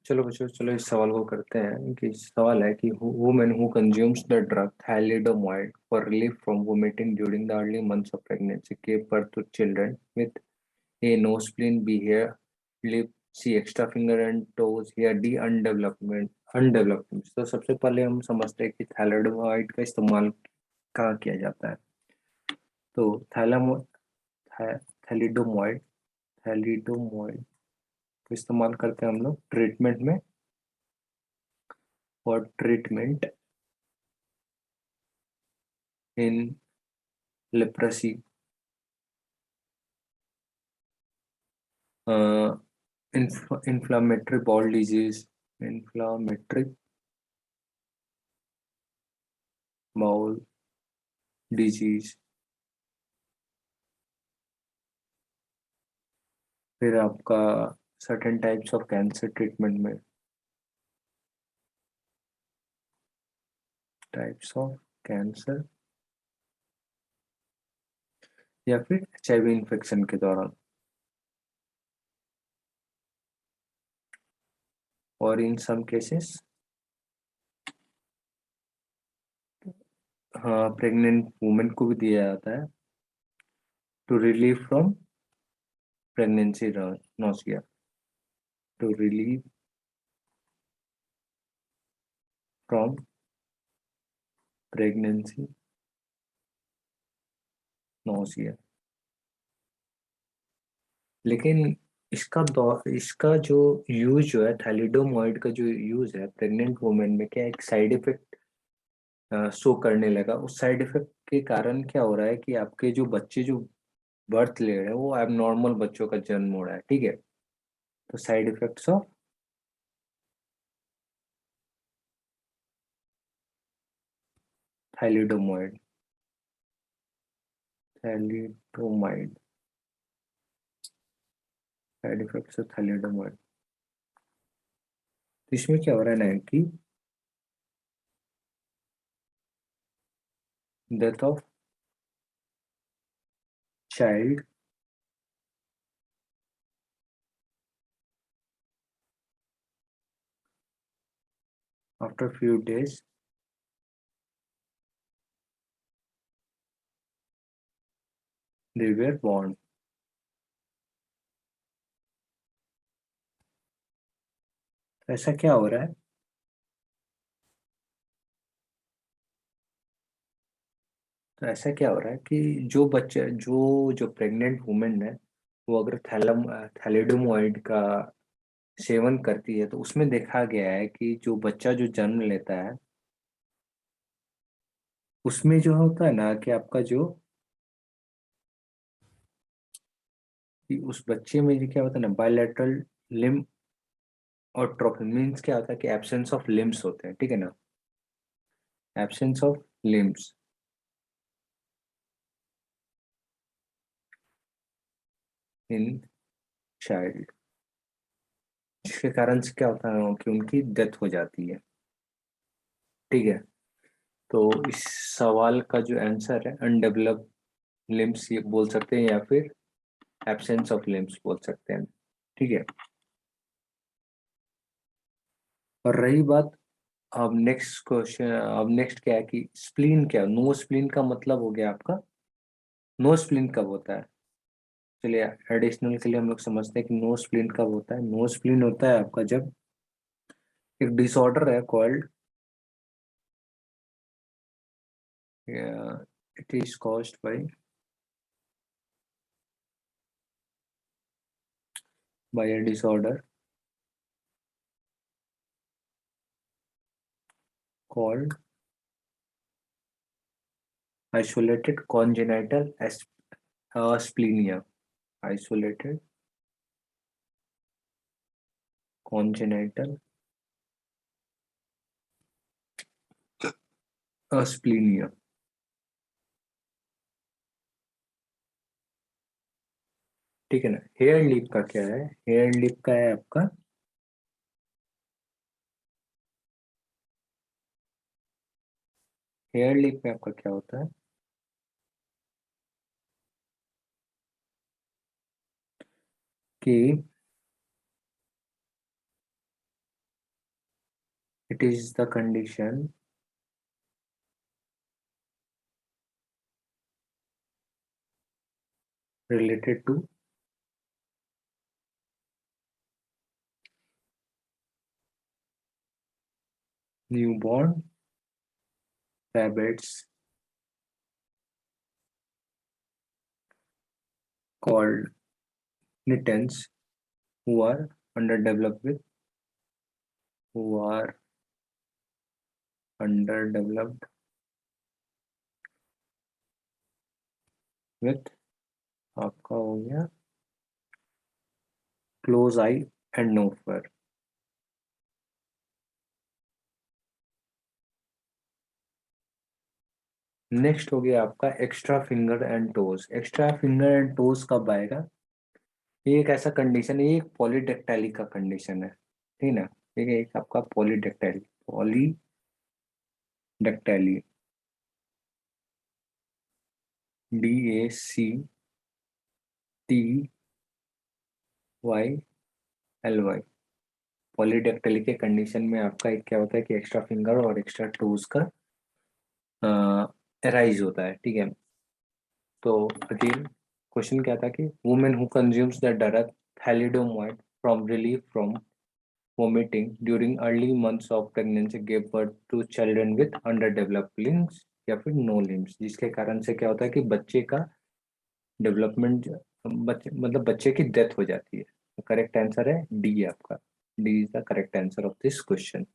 चलो बच्चों, चलो इस सवाल को करते हैं। कि सवाल है कि women who consumes the drug thalidomide for relief from vomiting during the early months of pregnancy give birth to children with a no spleen, B hare, lip, C extra finger and toes, या D undevelopment. तो सबसे पहले हम समझते हैं कि thalidomide का इस्तेमाल कहाँ किया जाता है। तो थैलामो थैलिडोमाइड थैलिडोमाइड का इस्तेमाल करते हैं हम लोग ट्रीटमेंट में, और treatment in leprosy, inflammatory bowel disease, inflammatory bowel disease, फिर आपका certain types of cancer treatment में, टाइप्स ऑफ कैंसर, या फिर एचआईवी इन्फेक्शन के दौरान, और इन सम केसेस हाँ प्रेग्नेंट वुमेन को भी दिया जाता है to relieve from pregnancy nausea, to relieve from pregnancy nausea. लेकिन इसका जो यूज जो है, थैलिडोमाइड का जो यूज है प्रेग्नेंट वुमेन में, क्या एक साइड इफेक्ट शो करने लगा। उस साइड इफेक्ट के कारण क्या हो रहा है कि आपके जो बच्चे जो बर्थ ले रहे हैं वो एबनॉर्मल बच्चों का जन्म हो रहा है। ठीक है, तो side effects of thalidomide, thalidomide, side effects of thalidomide. तो इसमें क्या हो रहा है ना कि death of child after few days they were born. ऐसा क्या हो रहा है, तो ऐसा क्या हो रहा है कि जो बच्चे जो प्रेग्नेंट वुमेन है, वो अगर थैलिडोमाइड का सेवन करती है, तो उसमें देखा गया है कि जो बच्चा जो जन्म लेता है उसमें जो होता है ना कि आपका जो कि उस बच्चे में जो क्या होता है ना, बायलैटरल लिम्ब और ट्रोफी मीन्स क्या होता है कि एब्सेंस ऑफ लिम्स होते हैं। ठीक है ना, absence of limbs in child, जिसके कारण से क्या होता है कि उनकी डेथ हो जाती है। ठीक है, तो इस सवाल का जो आंसर है अनडेवलप्ड लिम्स ये बोल सकते हैं, या फिर एब्सेंस ऑफ लिम्स बोल सकते हैं। ठीक है, और रही बात, अब नेक्स्ट क्वेश्चन, अब नेक्स्ट क्या है कि स्प्लीन क्या, नो स्प्लीन का मतलब हो गया आपका, नो स्प्लीन कब होता है। चलिए एडिशनल के लिए हम लोग समझते हैं कि नो स्प्लीन कब होता है। नो स्प्लीन होता है आपका जब एक डिसऑर्डर है called, it is caused by a disorder called isolated congenital splenia, isolated congenital splenia. ठीक है ना, हेयर लिप का क्या है, हेयर लिप का है आपका, हेयर लिप में आपका क्या होता है कि It is the condition related to newborn rabbits called kittens who are underdeveloped with who are underdeveloped with आपका हो गया close eye and no fur. Next हो गया आपका extra finger and toes. Extra finger and toes कब आएगा? ये एक ऐसा कंडीशन है, ये एक पॉलीडेक्टाइली का कंडीशन है, ठीक ना। ठीक है, एक आपका पॉलीडेक्टाइली, पॉलीडेक्टाइली, DACTYLY। पॉलीडेक्टाइली के कंडीशन में आपका एक क्या होता है कि एक्स्ट्रा फिंगर और एक्स्ट्रा टोज का राइज होता है, ठीक है। तो अगेन क्वेश्चन क्या था कि women who consumes the drug thalidomide from relief from vomiting during early months of pregnancy gave birth to children with underdeveloped limbs या फिर no limbs, जिसके कारण से क्या होता है कि बच्चे का डेवलपमेंट, बच्चे मतलब बच्चे की डेथ हो जाती है। तो करेक्ट आंसर है डी आपका, D is the correct answer of this question.